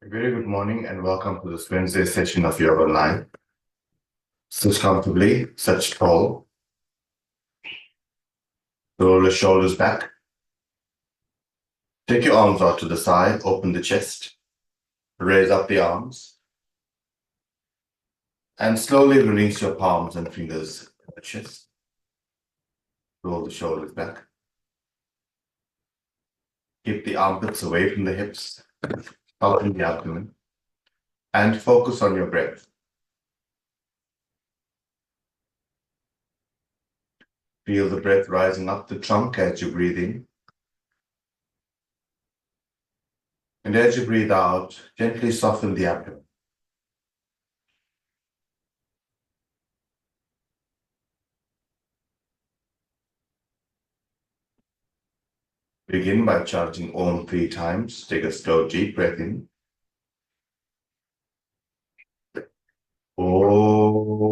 A very good morning and welcome to this Wednesday session of Yoga Online. Sit comfortably, sit tall. Roll the shoulders back. Take your arms out to the side, open the chest, raise up the arms, and slowly release your palms and fingers to the chest. Roll the shoulders back. Keep the armpits away from the hips, soften the abdomen, and focus on your breath. Feel the breath rising up the trunk as you breathe in. And as you breathe out, gently soften the abdomen. Begin by chanting Om 3 times. Take a slow, deep breath in. Om.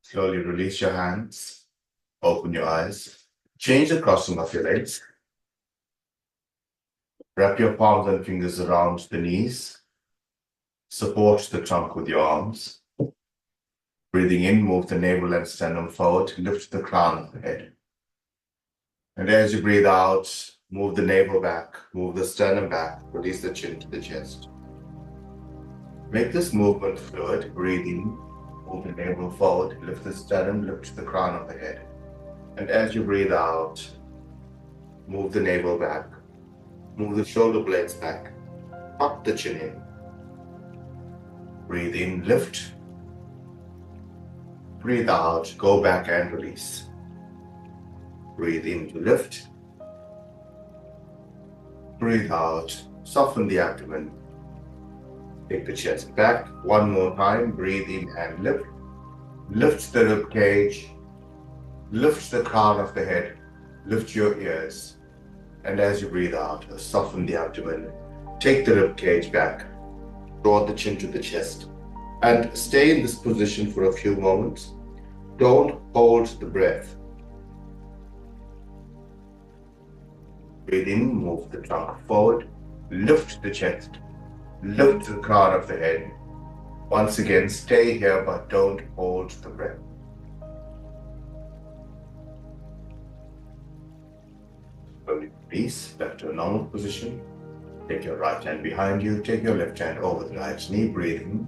Slowly release your hands. Open your eyes. Change the crossing of your legs. Wrap your palms and fingers around the knees. Support the trunk with your arms. Breathing in, move the navel and sternum forward. Lift the crown of the head. And as you breathe out, move the navel back. Move the sternum back. Release the chin to the chest. Make this movement fluid. Breathe in, move the navel forward. Lift the sternum, lift the crown of the head. And as you breathe out, move the navel back. Move the shoulder blades back. Tuck the chin in. Breathe in, lift. Breathe out, go back and release. Breathe in to lift. Breathe out, soften the abdomen. Take the chest back. One more time. Breathe in and lift. Lift the rib cage. Lift the crown of the head. Lift your ears. And as you breathe out, soften the abdomen. Take the rib cage back. Draw the chin to the chest. And stay in this position for a few moments. Don't hold the breath. Breathe in, move the trunk forward. Lift the chest. Lift the crown of the head. Once again, stay here, but don't hold the breath. Slowly release back to a normal position. Take your right hand behind you. Take your left hand over the right knee. Breathe in.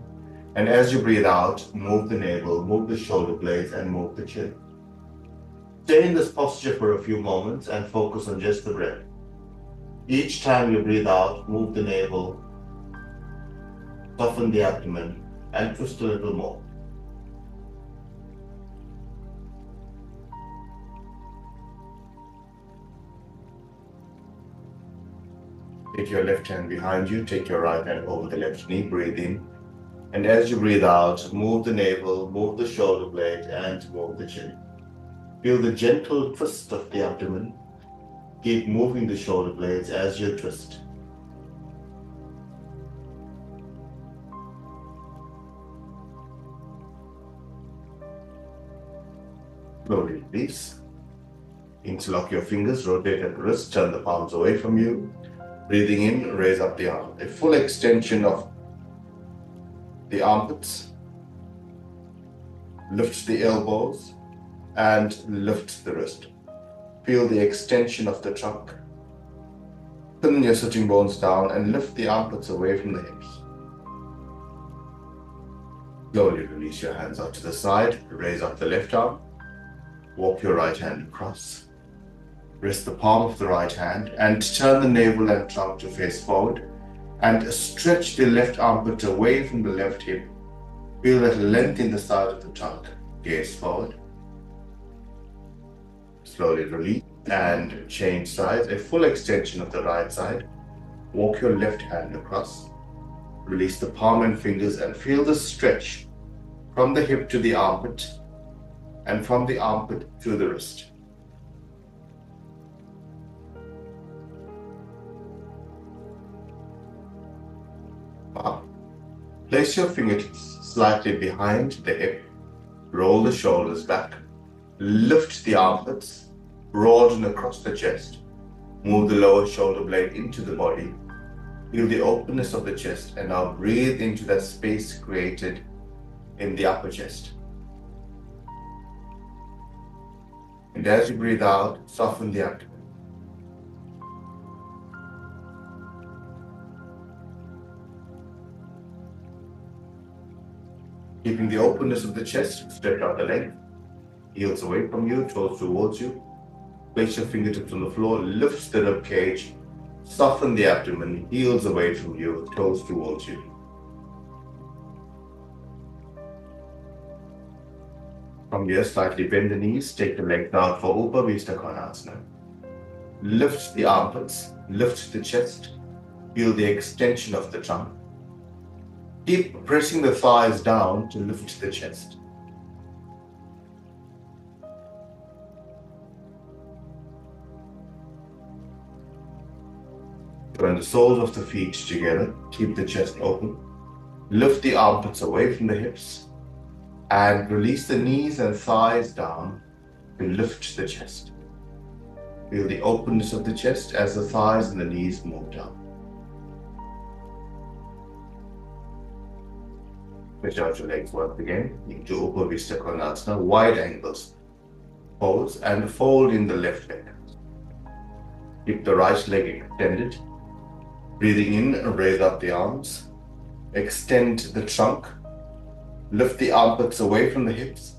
And as you breathe out, move the navel, move the shoulder blades, and move the chin. Stay in this posture for a few moments and focus on just the breath. Each time you breathe out, move the navel, soften the abdomen, and twist a little more. Take your left hand behind you, take your right hand over the left knee, breathe in. And as you breathe out, move the navel, move the shoulder blade, and move the chin. Feel the gentle twist of the abdomen. Keep moving the shoulder blades as you twist. Slowly release. Interlock your fingers, rotate at the wrist, turn the palms away from you. Breathing in, raise up the arm. A full extension of the armpits. Lift the elbows and lift the wrist. Feel the extension of the trunk. Thin your sitting bones down and lift the armpits away from the hips. Slowly release your hands out to the side. Raise up the left arm. Walk your right hand across. Rest the palm of the right hand and turn the navel and trunk to face forward and stretch the left armpit away from the left hip. Feel that length in the side of the trunk. Gaze forward. Slowly release and change sides. A full extension of the right side. Walk your left hand across. Release the palm and fingers and feel the stretch from the hip to the armpit and from the armpit to the wrist. Up. Place your fingertips slightly behind the hip. Roll the shoulders back. Lift the armpits. Broaden across the chest. Move the lower shoulder blade into the body. Feel the openness of the chest and now breathe into that space created in the upper chest. And as you breathe out, soften the abdomen. Keeping the openness of the chest, stretch out the leg. Heels away from you, toes towards you. Place your fingertips on the floor, lift the rib cage, soften the abdomen, heels away from you, toes towards you. From here, slightly bend the knees, take the legs out for Upavishta Konasana. Lift the armpits, lift the chest, feel the extension of the trunk. Keep pressing the thighs down to lift the chest. Turn the soles of the feet together, keep the chest open. Lift the armpits away from the hips and release the knees and thighs down to lift the chest. Feel the openness of the chest as the thighs and the knees move down. Stretch out your legs once again into Upavishta Konasana, wide angles. Pose and fold in the left leg. Keep the right leg extended. Breathing in, raise up the arms. Extend the trunk. Lift the armpits away from the hips.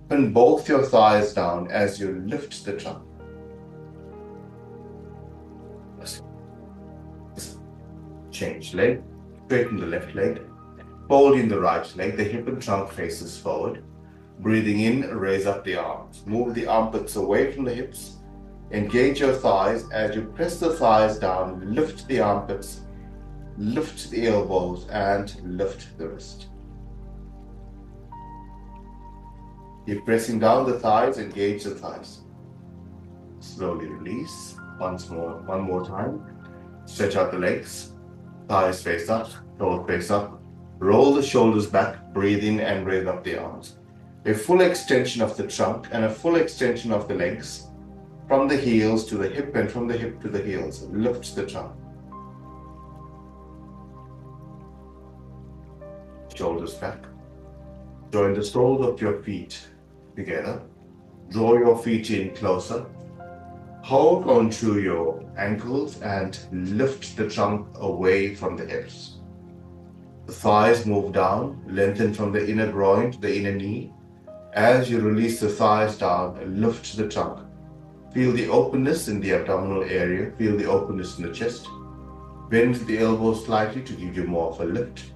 Pin both your thighs down as you lift the trunk. Change leg. Straighten the left leg. Fold in the right leg. The hip and trunk faces forward. Breathing in, raise up the arms. Move the armpits away from the hips. Engage your thighs as you press the thighs down. Lift the armpits. Lift the elbows and lift the wrist. Keep pressing down the thighs, engage the thighs. Slowly release. One more time. Stretch out the legs. Thighs face up, toes face up. Roll the shoulders back, breathe in and raise up the arms. A full extension of the trunk and a full extension of the legs. From the heels to the hip and from the hip to the heels. Lift the trunk. Shoulders back. Join the soles of your feet together. Draw your feet in closer. Hold onto your ankles and lift the trunk away from the hips. The thighs move down, lengthen from the inner groin to the inner knee. As you release the thighs down, lift the trunk. Feel the openness in the abdominal area. Feel the openness in the chest. Bend the elbows slightly to give you more of a lift.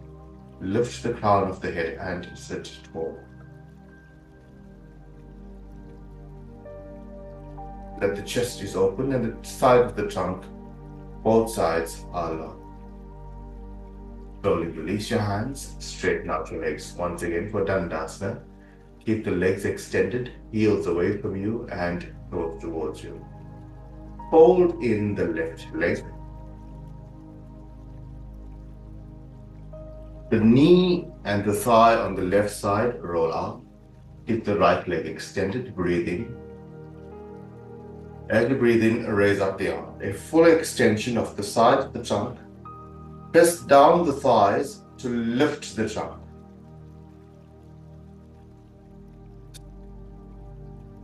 Lift the crown of the head and sit tall. Let the chest is open and the side of the trunk, both sides are long. Slowly release your hands, straighten out your legs once again for Dandasana. Keep the legs extended, heels away from you and toes towards you. Fold in the left leg. The knee and the thigh on the left side roll out. Keep the right leg extended, breathe in. As you breathe in, raise up the arm. A full extension of the side of the trunk. Press down the thighs to lift the trunk.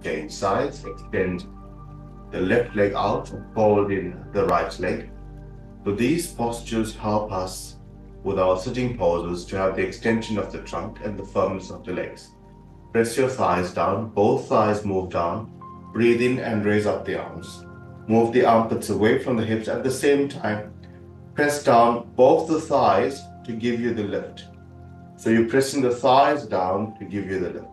Change sides, extend the left leg out and fold in the right leg. So these postures help us with our sitting poses to have the extension of the trunk and the firmness of the legs. Press your thighs down, both thighs move down. Breathe in and raise up the arms. Move the armpits away from the hips at the same time. Press down both the thighs to give you the lift. So you're pressing the thighs down to give you the lift.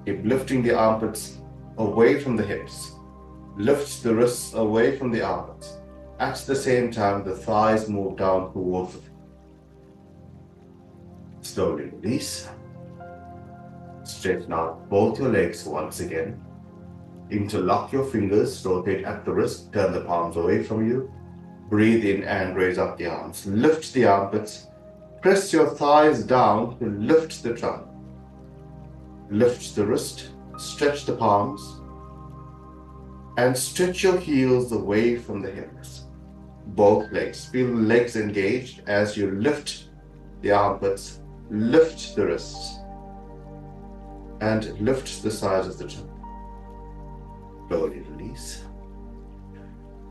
Keep lifting the armpits away from the hips. Lift the wrists away from the armpits. At the same time, the thighs move down towards the feet. Slowly release. Straighten out both your legs once again. Interlock your fingers, rotate at the wrist, turn the palms away from you. Breathe in and raise up the arms. Lift the armpits. Press your thighs down to lift the trunk. Lift the wrist, stretch the palms, and stretch your heels away from the hips. Both legs. Feel the legs engaged as you lift the armpits, lift the wrists, and lift the sides of the trunk. Slowly release.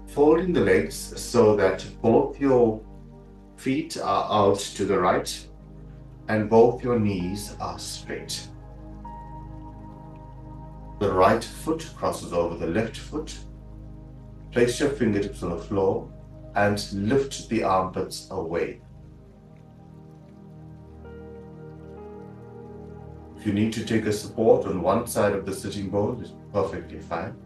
Folding the legs so that both your feet are out to the right and both your knees are straight. The right foot crosses over the left foot. Place your fingertips on the floor and lift the armpits away. If you need to take a support on one side of the sitting bone, it's perfectly fine.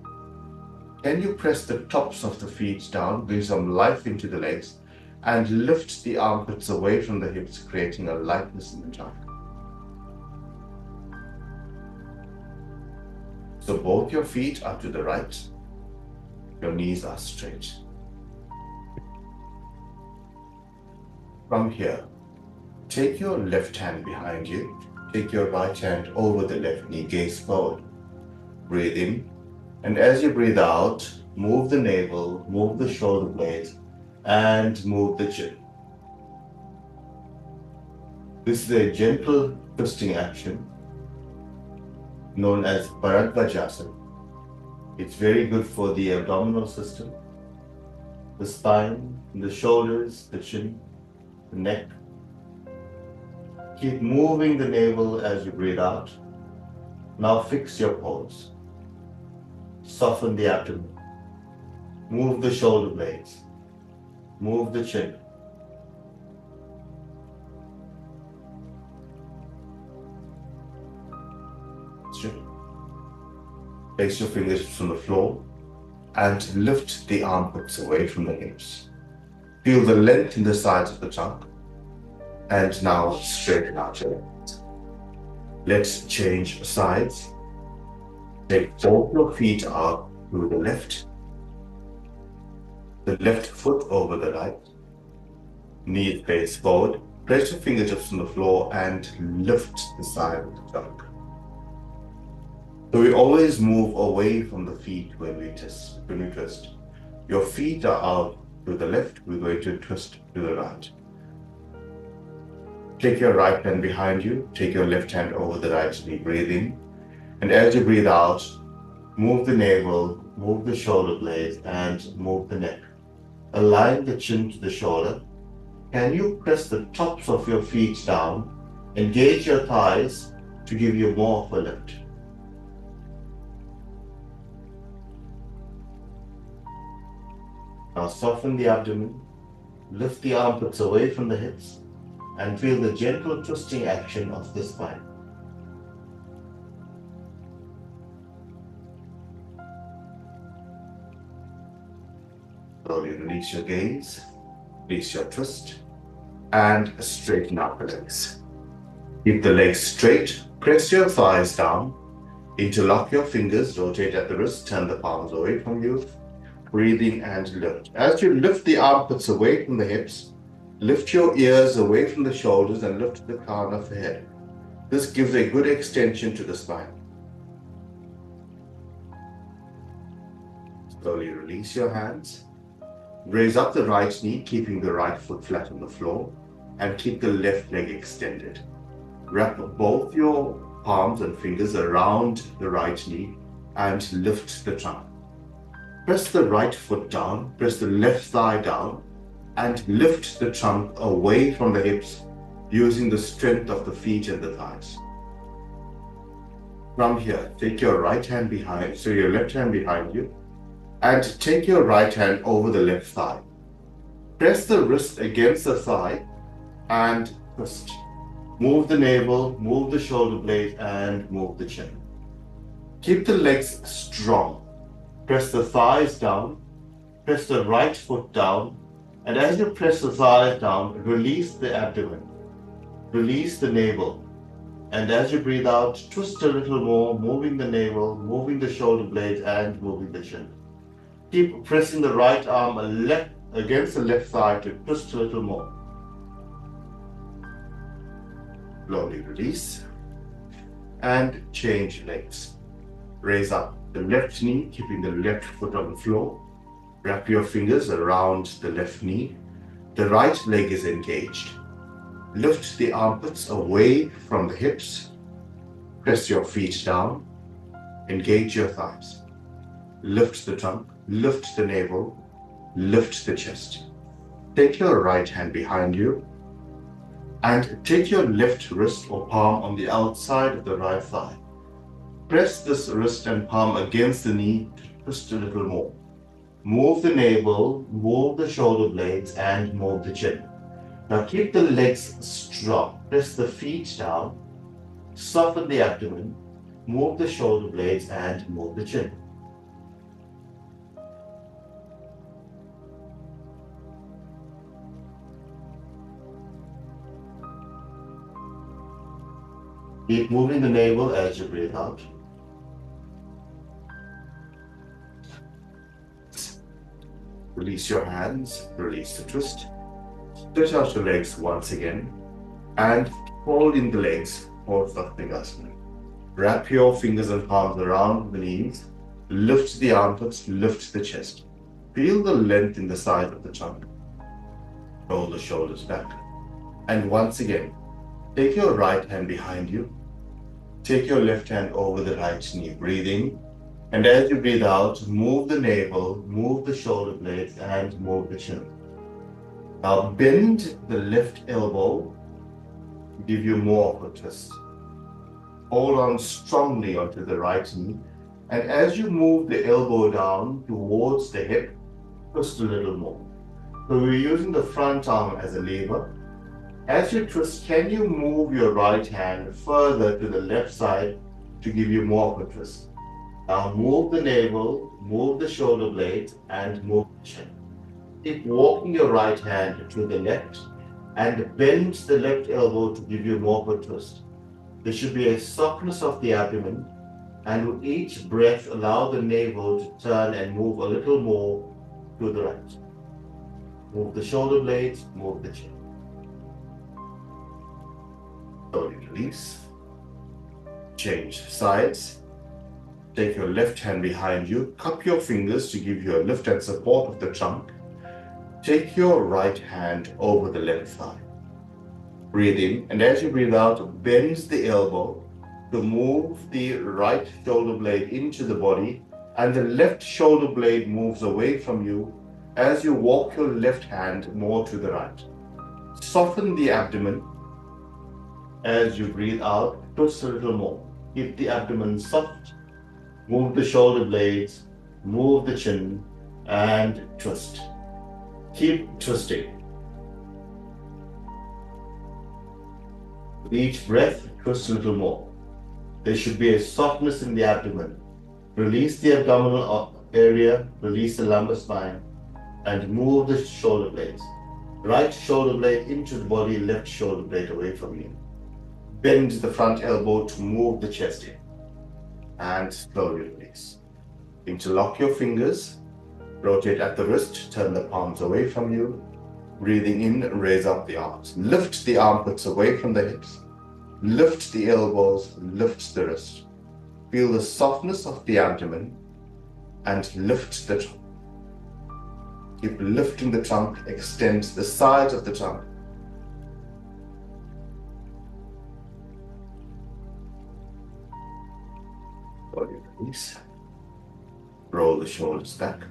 Can you press the tops of the feet down, bring some life into the legs, and lift the armpits away from the hips, creating a lightness in the trunk? So both your feet are to the right, your knees are straight. From here, take your left hand behind you, take your right hand over the left knee, gaze forward. Breathe in, and as you breathe out, move the navel, move the shoulder blades, and move the chin. This is a gentle twisting action known as Bharadvajasana. It's very good for the abdominal system, the spine, the shoulders, the chin, the neck. Keep moving the navel as you breathe out. Now fix your pose. Soften the abdomen. Move the shoulder blades. Move the chin. Straight. Place your fingertips on the floor and lift the armpits away from the hips. Feel the length in the sides of the trunk. And now straighten out your legs. Let's change sides. Take both your feet out to the left foot over the right, knee face forward, place your fingertips on the floor and lift the side of the trunk. So we always move away from the feet when we twist. Your feet are out to the left, we're going to twist to the right. Take your right hand behind you, take your left hand over the right knee, breathe in. And as you breathe out, move the navel, move the shoulder blades, and move the neck. Align the chin to the shoulder. Can you press the tops of your feet down? Engage your thighs to give you more of a lift. Now soften the abdomen, lift the armpits away from the hips, and feel the gentle twisting action of the spine. Slowly release your gaze, release your twist, and straighten out the legs. Keep the legs straight, press your thighs down, interlock your fingers, rotate at the wrist, turn the palms away from you, breathing and lift. As you lift the armpits away from the hips, lift your ears away from the shoulders and lift the crown of the head. This gives a good extension to the spine. Slowly release your hands. Raise up the right knee, keeping the right foot flat on the floor, and keep the left leg extended. Wrap both your palms and fingers around the right knee and lift the trunk. Press the right foot down, press the left thigh down, and lift the trunk away from the hips using the strength of the feet and the thighs. From here, take your right hand behind, so your left hand behind you, and take your right hand over the left thigh. Press the wrist against the thigh and twist. Move the navel, move the shoulder blade, and move the chin. Keep the legs strong. Press the thighs down Press the right foot down, and as you press the thighs down, release the abdomen, release the navel. And as you breathe out, twist a little more, moving the navel, moving the shoulder blades, and moving the chin. Keep pressing the right arm left against the left thigh to twist a little more. Slowly release and change legs. Raise up the left knee, keeping the left foot on the floor. Wrap your fingers around the left knee. The right leg is engaged. Lift the armpits away from the hips. Press your feet down. Engage your thighs. Lift the trunk, lift the navel, lift the chest. Take your right hand behind you and take your left wrist or palm on the outside of the right thigh. Press this wrist and palm against the knee to twist a little more. Move the navel, move the shoulder blades, and move the chin. Now keep the legs strong. Press the feet down, soften the abdomen, move the shoulder blades, and move the chin. Keep moving the navel as you breathe out. Release your hands, release the twist. Stretch out your legs once again and fold in the legs for Asana. Wrap your fingers and palms around the knees. Lift the armpits, lift the chest. Feel the length in the side of the trunk. Roll the shoulders back. And once again, take your right hand behind you. Take your left hand over the right knee, breathing. And as you breathe out, move the navel, move the shoulder blades, and move the chin. Now bend the left elbow, give you more of a twist. Hold on strongly onto the right knee. And as you move the elbow down towards the hip, twist a little more. So we're using the front arm as a lever. As you twist, can you move your right hand further to the left side to give you more of a twist? Now move the navel, move the shoulder blades, and move the chin. Keep walking your right hand to the left and bend the left elbow to give you more of a twist. There should be a softness of the abdomen, and with each breath, allow the navel to turn and move a little more to the right. Move the shoulder blades, move the chin. Slowly release. Change sides. Take your left hand behind you. Cup your fingers to give you a lift and support of the trunk. Take your right hand over the left thigh. Breathe in, and as you breathe out, bend the elbow to move the right shoulder blade into the body, and the left shoulder blade moves away from you as you walk your left hand more to the right. Soften the abdomen as you breathe out, twist a little more. Keep the abdomen soft, move the shoulder blades, move the chin, and twist. Keep twisting. With each breath, twist a little more. There should be a softness in the abdomen. Release the abdominal area, release the lumbar spine, and move the shoulder blades. Right shoulder blade into the body, left shoulder blade away from you. Bend the front elbow to move the chest in. And slowly release. Interlock your fingers. Rotate at the wrist, turn the palms away from you. Breathing in, raise up the arms. Lift the armpits away from the hips. Lift the elbows, lift the wrist. Feel the softness of the abdomen and lift the trunk. Keep lifting the trunk, extend the sides of the trunk. Slowly release. Roll the shoulders back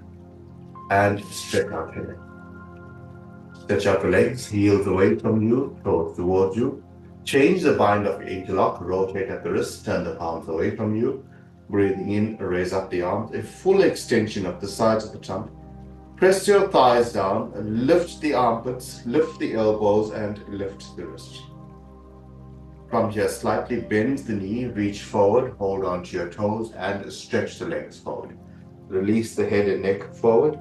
and stretch out your legs. Stretch out your legs, heels away from you, toes towards you. Change the bind of your interlock, rotate at the wrist, turn the palms away from you. Breathing in, raise up the arms, a full extension of the sides of the trunk. Press your thighs down, lift the armpits, lift the elbows, and lift the wrist. From here, slightly bend the knee, reach forward, hold on to your toes, and stretch the legs forward. Release the head and neck forward.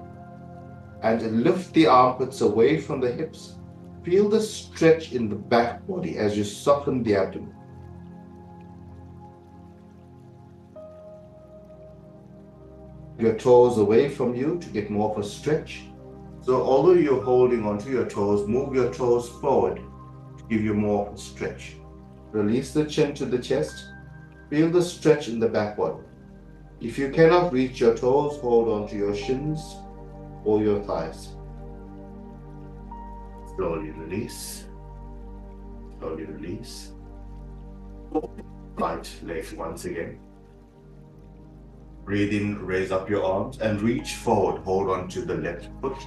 and lift the armpits away from the hips. Feel the stretch in the back body as you soften the abdomen. Your toes away from you to get more of a stretch. So although you're holding onto your toes, move your toes forward to give you more of a stretch. Release the chin to the chest. Feel the stretch in the back body. If you cannot reach your toes, hold onto your shins or your thighs. Slowly release. Slowly release. Right leg once again. Breathe in, raise up your arms and reach forward. Hold on to the left foot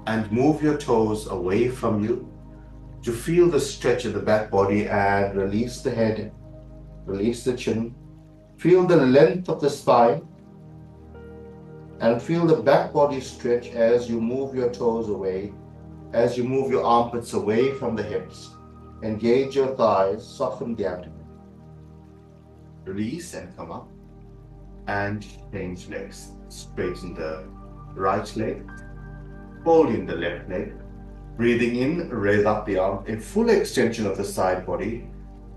and move your toes away from you to feel the stretch in the back body and release the head, release the chin. Feel the length of the spine and feel the back body stretch as you move your toes away, as you move your armpits away from the hips. Engage your thighs, soften the abdomen. Release and come up and change legs. Straighten the right leg, fold in the left leg. Breathing in, raise up the arm, a full extension of the side body.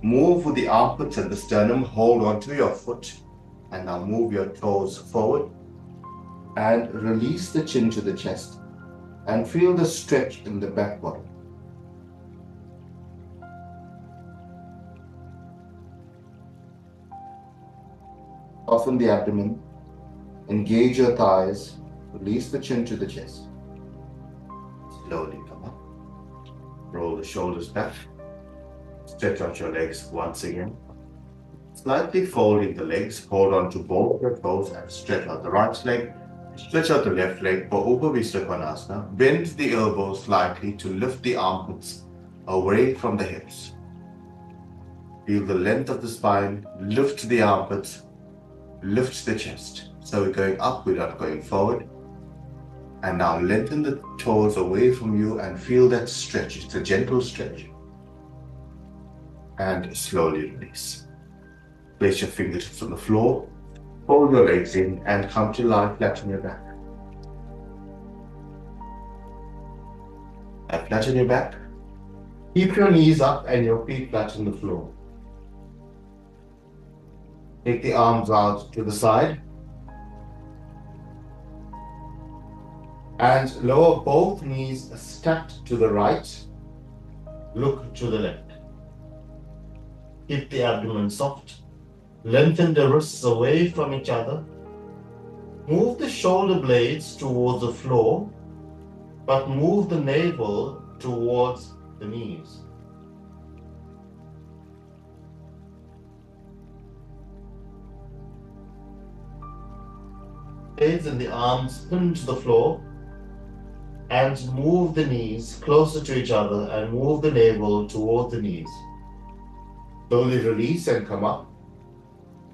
Move with the armpits and the sternum, hold onto your foot and now move your toes forward and release the chin to the chest and feel the stretch in the back body. Soften the abdomen, engage your thighs, release the chin to the chest. Slowly come up, roll the shoulders back, stretch out your legs once again. Slightly folding the legs, hold on to both your toes and stretch out the right leg, stretch out the left leg for Upavishta Konasana. Bend the elbows slightly to lift the armpits away from the hips. Feel the length of the spine, lift the armpits, lift the chest. So we're going up, we're not going forward. And now lengthen the toes away from you and feel that stretch. It's a gentle stretch. And slowly release. Place your fingertips on the floor, fold your legs in and come to lie flat on your back. Lie flat on your back. Keep your knees up and your feet flat on the floor. Take the arms out to the side. And lower both knees stacked to the right. Look to the left. Keep the abdomen soft. Lengthen the wrists away from each other. Move the shoulder blades towards the floor, but move the navel towards the knees. Blades and the arms pin to the floor and move the knees closer to each other and move the navel towards the knees. Slowly release and come up.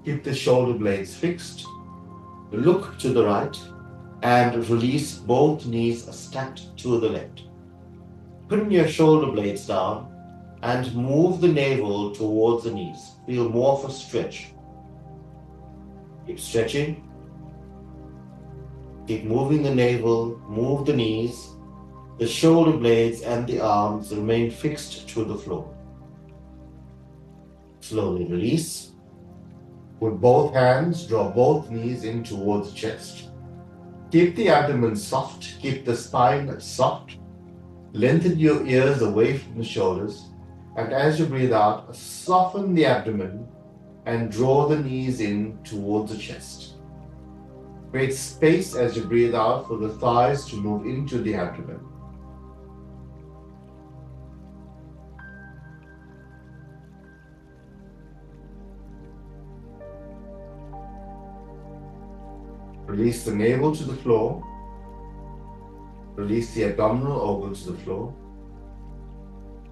Keep the shoulder blades fixed. Look to the right and release both knees stacked to the left. Pin your shoulder blades down and move the navel towards the knees. Feel more of a stretch. Keep stretching. Keep moving the navel, move the knees. The shoulder blades and the arms remain fixed to the floor. Slowly release. With both hands, draw both knees in towards the chest. Keep the abdomen soft, keep the spine soft. Lengthen your ears away from the shoulders. And as you breathe out, soften the abdomen and draw the knees in towards the chest. Create space as you breathe out for the thighs to move into the abdomen. Release the navel to the floor. Release the abdominal oval to the floor.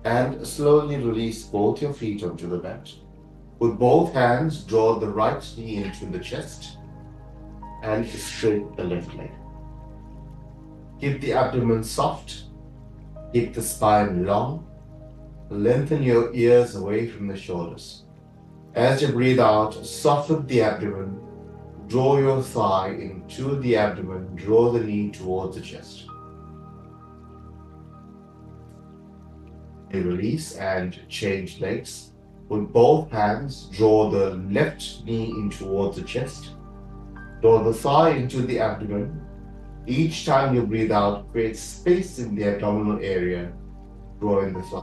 And slowly release both your feet onto the mat. With both hands, draw the right knee into the chest and straighten the left leg. Keep the abdomen soft. Keep the spine long. Lengthen your ears away from the shoulders. As you breathe out, soften the abdomen. Draw your thigh into the abdomen. Draw the knee towards the chest. Release and change legs. With both hands, draw the left knee in towards the chest. Draw the thigh into the abdomen. Each time you breathe out, create space in the abdominal area, drawing the thigh.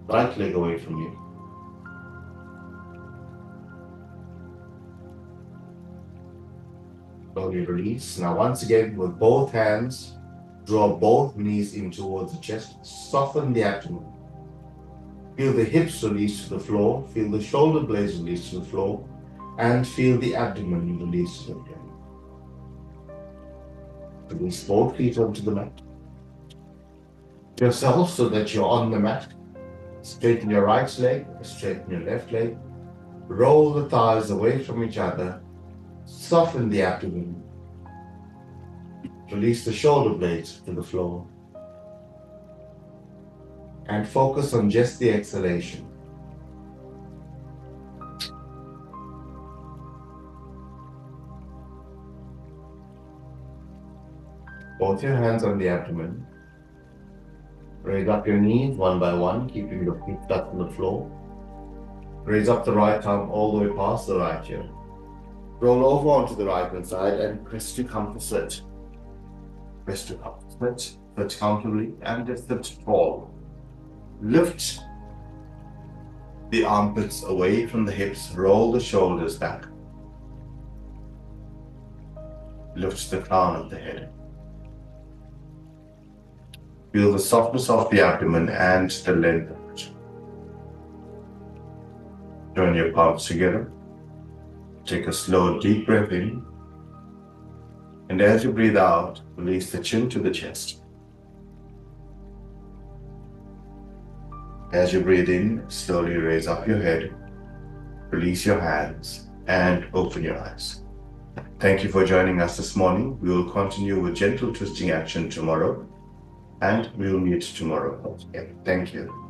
Right leg away from you. Slowly release. Now once again, with both hands, draw both knees in towards the chest. Soften the abdomen. Feel the hips release to the floor. Feel the shoulder blades release to the floor. And feel the abdomen release to the floor. Release both feet onto the mat. Yourself so that you're on the mat. Straighten your right leg, straighten your left leg. Roll the thighs away from each other. Soften the abdomen. Release the shoulder blades to the floor. And focus on just the exhalation. Both your hands on the abdomen. Raise up your knees one by one, keeping your feet flat on the floor. Raise up the right arm all the way past the right ear. Roll over onto the right hand side and press to come to sit. Press to come to sit. Sit comfortably and just sit tall. Lift the armpits away from the hips. Roll the shoulders back. Lift the crown of the head. Feel the softness of the abdomen and the length of it. Join your palms together. Take a slow, deep breath in. And as you breathe out, release the chin to the chest. As you breathe in, slowly raise up your head, release your hands, and open your eyes. Thank you for joining us this morning. We will continue with gentle twisting action tomorrow, and we will meet tomorrow again. Thank you.